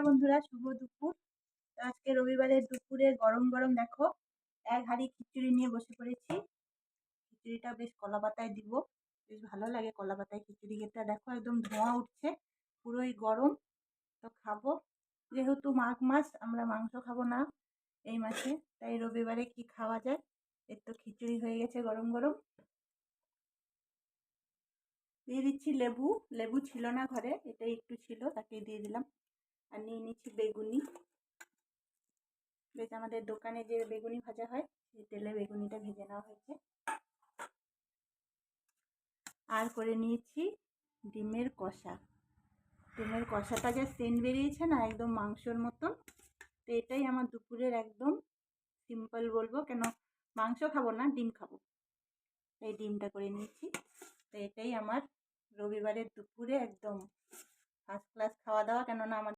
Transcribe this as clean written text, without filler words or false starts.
নমস্কার বন্ধুরা, শুভ দুপুর। তো আজকে রবিবারের দুপুরে গরম গরম দেখো এক হাঁড়ি খিচুড়ি নিয়ে বসে পড়েছি। খিচুড়িটা বেশ কলা পাতায় দিব, বেশ ভালো লাগে কলা পাতায় খিচুড়ি খেতে। দেখো একদম ধোঁয়া উঠছে, পুরোই গরম। তো খাবো, যেহেতু মাঘ মাস, আমরা মাংস খাবো না এই মাসে, তাই রবিবারে কি খাওয়া যায়, এর তো খিচুড়ি হয়ে গেছে গরম গরম। দিয়ে দিচ্ছি লেবু। লেবু ছিল না ঘরে, এটাই একটু ছিল, তাকে দিয়ে দিলাম। আর নিয়ে নিচ্ছি বেগুনি। বেশ আমাদের দোকানে যে বেগুনি ভাজা হয় সেই তেলে বেগুনিটা ভেজে নেওয়া হয়েছে। আর করে নিয়েছি ডিমের কষা। ডিমের কষাটা যে সেন্ট বেরিয়েছে না, একদম মাংসর মতন। তো এটাই আমার দুপুরের একদম সিম্পল বলবো, কেন মাংস খাবো না, ডিম খাবো, এই ডিমটা করে নিয়েছি। তো এটাই আমার রবিবারের দুপুরে একদম ফার্স্ট ক্লাস খাওয়া দাওয়া, কেননা আমার